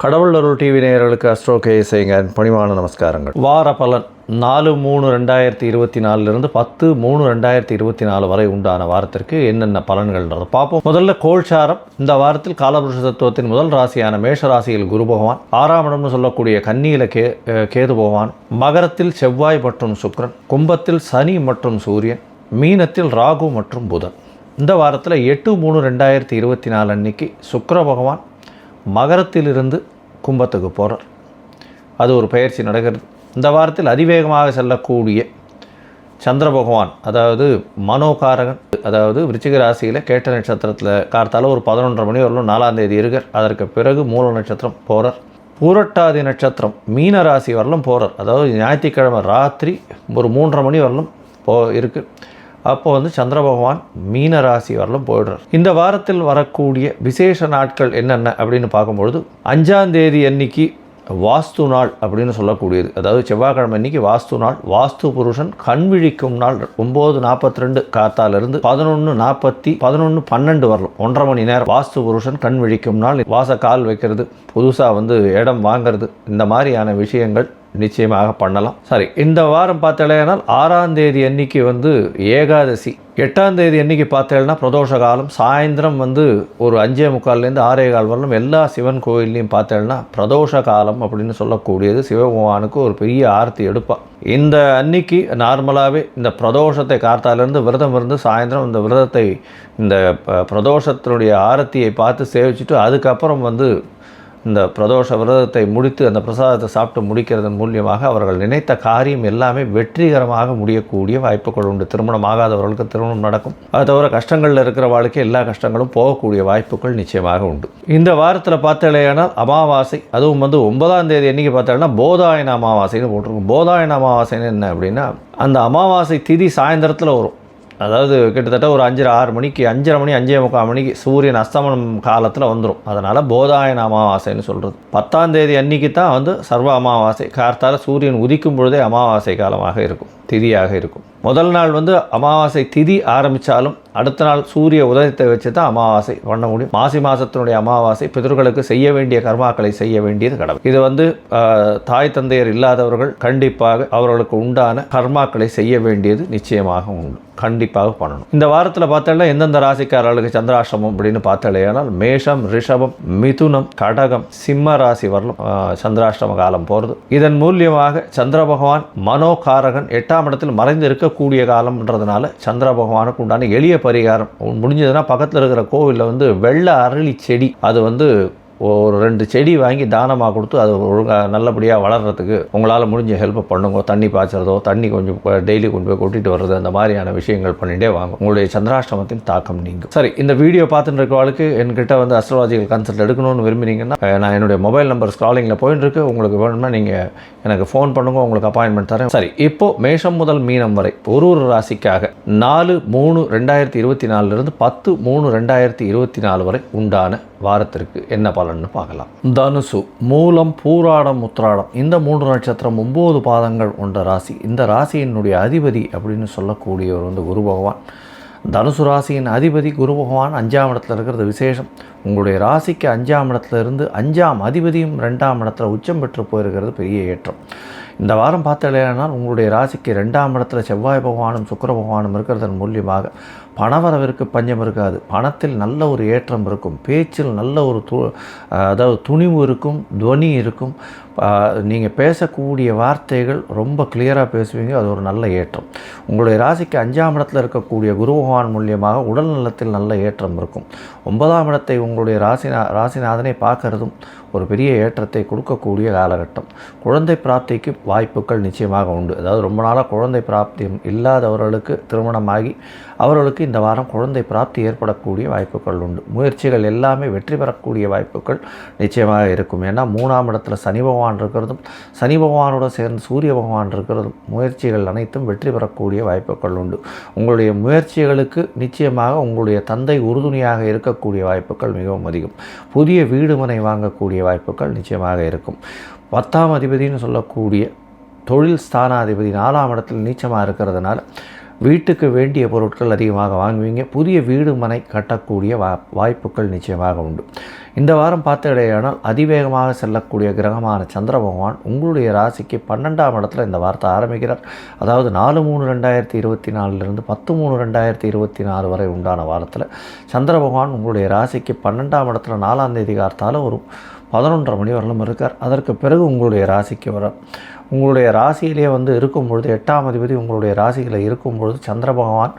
கடவுள் அருள் டிவி நேயர்களுக்கு அஸ்ட்ரோ கேஎஸ்ஐங்க பணிவான நமஸ்காரங்கள். வார பலன் 4/3/2024 10/3/2024 வரை உண்டான வாரத்திற்கு என்னென்ன பலன்கள்ன்றதை பார்ப்போம். முதல்ல கோல்சாரம். இந்த வாரத்தில் காலபுருஷ தத்துவத்தின் முதல் ராசியான மேஷ ராசியில் குரு பகவான், 6ஆம் இடம்னு சொல்லக்கூடிய கன்னியில கேது பகவான், மகரத்தில் செவ்வாய் மற்றும் சுக்கிரன், கும்பத்தில் சனி மற்றும் சூரியன், மீனத்தில் ராகு மற்றும் புதன். இந்த வாரத்தில் 8/3/2024 அன்னைக்கு சுக்கிர பகவான் மகரத்திலிருந்து கும்பத்துக்கு போகிறார். அது ஒரு பயிற்சி நடக்கிறது. இந்த வாரத்தில் அதிவேகமாக செல்லக்கூடிய சந்திர பகவான், அதாவது மனோகாரகன், அதாவது விருச்சிக ராசியில் கேட்ட நட்சத்திரத்தில் கார்த்தால ஒரு 11:30 மணி வரலும் 4ஆம் தேதி இருக்கார். அதற்கு பிறகு மூல நட்சத்திரம் போகிறார். பூரட்டாதி நட்சத்திரம் மீன ராசி வரலும் போகிறார். அதாவது ஞாயிற்றுக்கிழமை ராத்திரி ஒரு 3:30 மணி வரலும் இருக்குது. அப்போது சந்திர பகவான் மீன ராசி வரலும் போயிடுறார். இந்த வாரத்தில் வரக்கூடிய விசேஷ நாட்கள் என்னென்ன அப்படின்னு பார்க்கும்பொழுது 5ஆம் தேதி அன்னைக்கு வாஸ்து நாள் அப்படின்னு சொல்லக்கூடியது. அதாவது செவ்வாய்க்கிழமை அன்னைக்கு வாஸ்து நாள். வாஸ்து புருஷன் கண் விழிக்கும் நாள். 9:42 காத்தாலிருந்து 11:12 வரலும் 1.5 மணி நேரம் வாஸ்து புருஷன் கண் விழிக்கும் நாள். வாச கால் வைக்கிறது, புதுசாக இடம் வாங்கிறது, இந்த மாதிரியான விஷயங்கள் நிச்சயமாக பண்ணலாம். சரி, இந்த வாரம் பார்த்தேனால் 6ஆம் தேதி அன்னைக்கு ஏகாதசி, 8ஆம் தேதி அன்னைக்கு பார்த்தேன்னா பிரதோஷ காலம். சாயந்தரம் ஒரு 5:45 6:15 வரலும் எல்லா சிவன் கோயில்லையும் பார்த்தேன்னா பிரதோஷ காலம் அப்படின்னு சொல்லக்கூடியது. சிவபகவானுக்கு ஒரு பெரிய ஆரத்தி எடுப்பாள். இந்த அன்னைக்கு நார்மலாகவே இந்த பிரதோஷத்தை கார்த்தாலேருந்து விரதம் இருந்து சாயந்தரம் இந்த விரதத்தை, இந்த பிரதோஷத்தினுடைய ஆரத்தியை பார்த்து சேவிச்சுட்டு அதுக்கப்புறம் இந்த பிரதோஷ விரதத்தை முடித்து அந்த பிரசாதத்தை சாப்பிட்டு முடிக்கிறதன் மூலியமாக அவர்கள் நினைத்த காரியம் எல்லாமே வெற்றிகரமாக முடியக்கூடிய வாய்ப்புகள் உண்டு. திருமணம் ஆகாதவர்களுக்கு திருமணம் நடக்கும். அது தவிர கஷ்டங்களில் இருக்கிற வாழ்க்கை எல்லா கஷ்டங்களும் போகக்கூடிய வாய்ப்புகள் நிச்சயமாக உண்டு. இந்த வாரத்தில் பார்த்தேனால் அமாவாசை, அதுவும் 9ஆம் தேதி அன்றைக்கி பார்த்தேன்னா போதாயன அமாவாசைன்னு போட்டிருக்கும். போதாயன அமாவாசைன்னு என்ன அப்படின்னா, அந்த அமாவாசை திதி சாயந்தரத்தில் வரும். அதாவது கிட்டத்தட்ட ஒரு 5:30 மணிக்கு 5:30 மணி 5:45 மணிக்கு சூரியன் அஸ்தமனம் காலத்தில் வந்துடும். அதனால் போதாயன அமாவாசைன்னு சொல்கிறது. 10ஆம் தேதி அன்னைக்கு தான் சர்வ அமாவாசை. கார்த்தால சூரியன் உதிக்கும் பொழுதே அமாவாசை காலமாக இருக்கும், திதியாக இருக்கும். முதல் நாள் அமாவாசை திதி ஆரம்பித்தாலும் அடுத்த நாள் சூரிய உதயத்தை வச்சு தான் அமாவாசை பண்ண முடியும். மாசி மாதத்தினுடைய அமாவாசை பிதர்களுக்கு செய்ய வேண்டிய கர்மாக்களை செய்ய வேண்டியது கடமை. இது தாய் தந்தையர் இல்லாதவர்கள் கண்டிப்பாக அவர்களுக்கு உண்டான கர்மாக்களை செய்ய வேண்டியது நிச்சயமாக உண்டு. கண்டிப்பாக பண்ணணும். இந்த வாரத்தில் பார்த்தோம்னா எந்தெந்த ராசிக்காரர்களுக்கு சந்திராஷ்டமம் அப்படின்னு பார்த்தாலேயானால் மேஷம், ரிஷபம், மிதுனம், கடகம், சிம்ம ராசி வரலும் சந்திராஷ்டம காலம் போகிறது. இதன் மூலியமாக சந்திர பகவான் மனோகாரகன் 8ஆம் இடத்தில் மறைந்து இருக்கக்கூடிய காலம்ன்றதுனால சந்திர பகவானுக்கு உண்டான எளிய பரிகாரம் முடிஞ்சதுன்னா பக்கத்தில் இருக்கிற கோவிலில் வெள்ளை அரளி செடி, அது ஒரு 2 செடி வாங்கி தானமாக கொடுத்து அது ஒழுங்காக நல்லபடியாக வளர்கிறதுக்கு உங்களால் முடிஞ்ச ஹெல்ப் பண்ணுங்க. தண்ணி பாய்ச்சறதோ, தண்ணி கொஞ்சம் டெய்லி கொண்டு போய் கொட்டிட்டு வர்றது, அந்த மாதிரியான விஷயங்கள் பண்ணிகிட்டே வாங்க. உங்களுடைய சந்திராஷ்டமத்தின் தாக்கம் நீங்கும். சரி, இந்த வீடியோ பார்த்துட்டு இருக்கவளுக்கு என்கிட்ட அஸ்ட்ராலஜிக்கல் கன்சல்ட் எடுக்கணும்னு விரும்புனீங்கன்னா நான் என்னுடைய மொபைல் நம்பர் ஸ்க்ராலிங்கில் போயிட்டு இருக்கு. உங்களுக்கு வேணும்னா நீங்கள் எனக்கு ஃபோன் பண்ணுங்க, உங்களுக்கு அப்பாயின்மெண்ட் தரேன். சரி, இப்போது மேஷம் முதல் மீனம் வரை ஒரு ராசிக்காக 4/3/2024 10/3/2024 வரை உண்டான வாரத்திற்கு என்ன பலன்னு பார்க்கலாம். தனுசு, மூலம், பூராடம், உத்திராடம் இந்த 3 நட்சத்திரம் 9 பாதங்கள் கொண்ட ராசி. இந்த ராசியினுடைய அதிபதி அப்படின்னு சொல்லக்கூடியவர் குரு பகவான். தனுசு ராசியின் அதிபதி குரு பகவான் 5ஆம் இடத்துல இருக்கிறது விசேஷம். உங்களுடைய ராசிக்கு 5ஆம் இடத்துல இருந்து 5ஆம் அதிபதியும் 2ஆம் இடத்துல உச்சம் பெற்று போயிருக்கிறது பெரிய ஏற்றம். இந்த வாரம் பார்த்தேனால் உங்களுடைய ராசிக்கு 2ஆம் இடத்துல செவ்வாய் பகவானும் சுக்கிர பகவானும் இருக்கிறதன் மூலியமாக பணவரவிற்கு பஞ்சம் இருக்காது. பணத்தில் நல்ல ஒரு ஏற்றம் இருக்கும். பேச்சில் நல்ல ஒரு அதாவது துணிவு இருக்கும், துவனி இருக்கும். நீங்கள் பேசக்கூடிய வார்த்தைகள் ரொம்ப கிளியராக பேசுவீங்க. அது ஒரு நல்ல ஏற்றம். உங்களுடைய ராசிக்கு 5ஆம் இடத்துல இருக்கக்கூடிய குரு பகவான் மூலியமாக உடல் நலத்தில் நல்ல ஏற்றம் இருக்கும். 9ஆம் இடத்தை உங்களுடைய ராசிநாதனை பார்க்கறதும் ஒரு பெரிய ஏற்றத்தை கொடுக்கக்கூடிய காலகட்டம். குழந்தை பிராப்திக்கு வாய்ப்புகள் நிச்சயமாக உண்டு. அதாவது ரொம்ப நாளாக குழந்தை பிராப்தியம் இல்லாதவர்களுக்கு திருமணமாகி அவர்களுக்கு இந்த வாரம் குழந்தை பிராப்தி ஏற்படக்கூடிய வாய்ப்புகள் உண்டு. முயற்சிகள் எல்லாமே வெற்றி பெறக்கூடிய வாய்ப்புகள் நிச்சயமாக இருக்கும். ஏன்னா 3ஆம் இடத்துல சனி பகவான் இருக்கிறதும் சனி பகவானோட சேர்ந்து சூரிய பகவான் இருக்கிறதும் முயற்சிகள் அனைத்தும் வெற்றி பெறக்கூடிய வாய்ப்புகள் உண்டு. உங்களுடைய முயற்சிகளுக்கு நிச்சயமாக உங்களுடைய தந்தை உறுதுணையாக இருக்கக்கூடிய வாய்ப்புகள் மிகவும் அதிகம். புதிய வீடு மனை வாங்கக்கூடிய வாய்ப்புகள் நிச்சயமாக இருக்கும். 10ஆம் அதிபதினு சொல்லக்கூடிய தொழில் ஸ்தானாதிபதி 4ஆம் இடத்தில் நீச்சமாக இருக்கிறதுனால வீட்டுக்கு வேண்டிய பொருட்கள் அதிகமாக வாங்குவீங்க. புதிய வீடு மனை கட்டக்கூடிய வாய்ப்புகள் நிச்சயமாக உண்டு. இந்த வாரம் பார்த்தடையானால் அதிவேகமாக செல்லக்கூடிய கிரகமான சந்திர பகவான் உங்களுடைய ராசிக்கு 12ஆம் இடத்துல இந்த வாரத்தை ஆரம்பிக்கிறார். அதாவது 4/3/2024 10/3/2024 வரை உண்டான வாரத்தில் சந்திர பகவான் உங்களுடைய ராசிக்கு 12ஆம் இடத்துல 4ஆம் தேதி கார்த்தால ஒரு 11:30 மணி வரலும் இருக்கார். அதற்கு பிறகு உங்களுடைய ராசிக்கு வர உங்களுடைய ராசியிலே இருக்கும் பொழுது 8ஆம் அதிபதி உங்களுடைய ராசியில் இருக்கும் பொழுது சந்திர பகவான்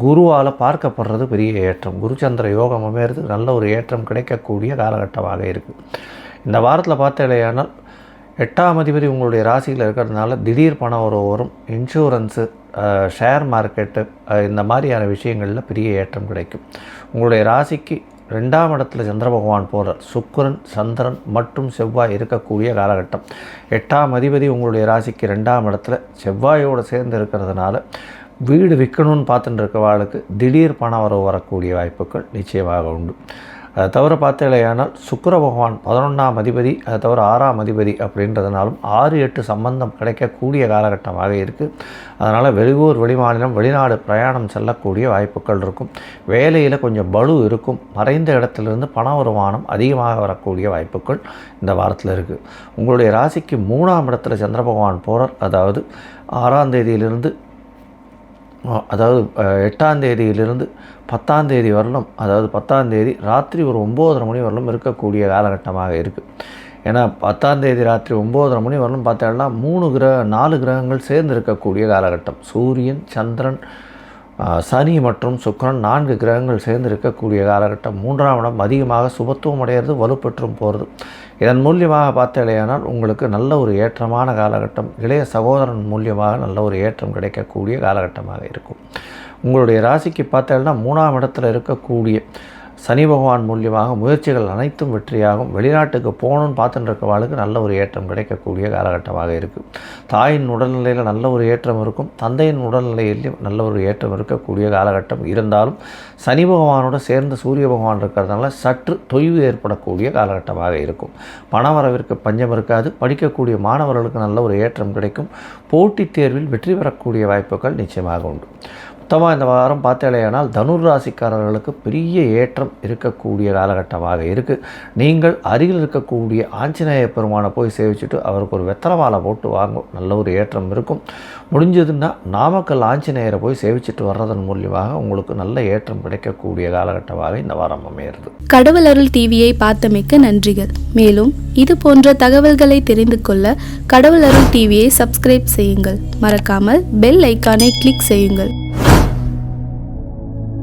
குருவால் பார்க்கப்படுறது பெரிய ஏற்றம். குரு சந்திர யோகம் அமையிறது நல்ல ஒரு ஏற்றம் கிடைக்கக்கூடிய காலகட்டமாக இருக்குது. இந்த வாரத்தில் பார்த்தீங்களேயானால் 8ஆம் அதிபதி உங்களுடைய ராசியில் இருக்கிறதுனால திடீர் பண உறவு வரும். இன்சூரன்ஸு, ஷேர் மார்க்கெட்டு, இந்த மாதிரியான விஷயங்களில் பெரிய ஏற்றம் கிடைக்கும். உங்களுடைய ராசிக்கு 2ஆம் இடத்துல சந்திர பகவான் போகிறார். சுக்கிரன், சந்திரன் மற்றும் செவ்வாய் இருக்கக்கூடிய காலகட்டம். 8ஆம் அதிபதி உங்களுடைய ராசிக்கு 2ஆம் இடத்துல செவ்வாயோடு சேர்ந்து இருக்கிறதுனால வீடு விற்கணும்னு பார்த்துட்டு இருக்கவாளுக்கு திடீர் பண வரவு வரக்கூடிய வாய்ப்புகள் நிச்சயமாக உண்டு. அதை தவிர பார்த்தீங்களேயானால் சுக்கிர பகவான் 11ஆம் அதிபதி, அதை தவிர 6ஆம் அதிபதி அப்படின்றதுனாலும் 6-8 சம்பந்தம் கிடைக்கக்கூடிய காலகட்டமாக இருக்குது. அதனால் வெளியூர், வெளிமாநிலம், வெளிநாடு பிரயாணம் செல்லக்கூடிய வாய்ப்புகள் இருக்கும். வேலையில் கொஞ்சம் பளு இருக்கும். மறைந்த இடத்துலேருந்து பண வருமானம் அதிகமாக வரக்கூடிய வாய்ப்புகள் இந்த வாரத்தில் இருக்குது. உங்களுடைய ராசிக்கு 3ஆம் இடத்துல சந்திர பகவான் போகிறார். அதாவது 6ஆம் தேதியிலிருந்து, அதாவது 8ஆம் தேதியிலிருந்து 10ஆம் தேதி வரலும், அதாவது 10ஆம் தேதி ராத்திரி ஒரு 9:30 மணி வரலும் இருக்கக்கூடிய காலகட்டமாக இருக்குது. ஏன்னா 10ஆம் தேதி ராத்திரி 9:30 மணி வரலும் பார்த்தோம்னா 4 கிரகங்கள் சேர்ந்து இருக்கக்கூடிய காலகட்டம். சூரியன், சந்திரன், சனி மற்றும் சுக்கிரன் 4 கிரகங்கள் சேர்ந்து இருக்கக்கூடிய காலகட்டம். 3ஆம் இடம் அதிகமாக சுபத்துவம் அடைகிறது, வலுப்பெற்றும் போகிறது. இதன் மூலியமாக பார்த்தேனால் உங்களுக்கு நல்ல ஒரு ஏற்றமான காலகட்டம். இளைய சகோதரன் மூலியமாக நல்ல ஒரு ஏற்றம் கிடைக்கக்கூடிய காலகட்டமாக இருக்கும். உங்களுடைய ராசிக்கு பார்த்தேன்னா 3ஆம் இடத்துல இருக்கக்கூடிய சனி பகவான் மூலியமாக முயற்சிகள் அனைத்தும் வெற்றியாகும். வெளிநாட்டுக்கு போகணுன்னு பார்த்துட்டு இருக்கவாளுக்கு நல்ல ஒரு ஏற்றம் கிடைக்கக்கூடிய காலகட்டமாக இருக்குது. தாயின் உடல்நிலையில் நல்ல ஒரு ஏற்றம் இருக்கும். தந்தையின் உடல்நிலையிலையும் நல்ல ஒரு ஏற்றம் இருக்கக்கூடிய காலகட்டம். இருந்தாலும் சனி பகவானோட சேர்ந்து சூரிய பகவான் இருக்கிறதுனால சற்று தொய்வு ஏற்படக்கூடிய காலகட்டமாக இருக்கும். பணவரவிற்கு பஞ்சம் இருக்காது. படிக்கக்கூடிய மாணவர்களுக்கு நல்ல ஒரு ஏற்றம் கிடைக்கும். போட்டித் தேர்வில் வெற்றி பெறக்கூடிய வாய்ப்புகள் நிச்சயமாக உண்டு. மொத்தமாக இந்த வாரம் பார்த்தேனால் தனுர் ராசிக்காரர்களுக்கு பெரிய ஏற்றம் இருக்கக்கூடிய காலகட்டமாக இருக்குது. நீங்கள் அருகில் இருக்கக்கூடிய ஆஞ்சநேய பெருமானை போய் சேவிச்சுட்டு அவருக்கு ஒரு வெத்தலை மாலை போட்டு வாங்கும். நல்ல ஒரு ஏற்றம் இருக்கும். முடிஞ்சதுன்னா நாமக்கல் ஆஞ்சநேயரை போய் சேவிச்சுட்டு வர்றதன் மூலியமாக உங்களுக்கு நல்ல ஏற்றம் கிடைக்கக்கூடிய காலகட்டமாக இந்த வாரம் அமையிறது. கடவுள் அருள் டிவியை பார்த்தமைக்க நன்றிகள். மேலும் இது போன்ற தகவல்களை தெரிந்து கொள்ள கடவுள் அருள் டிவியை சப்ஸ்கிரைப் செய்யுங்கள். மறக்காமல் பெல் ஐக்கானை கிளிக் செய்யுங்கள்.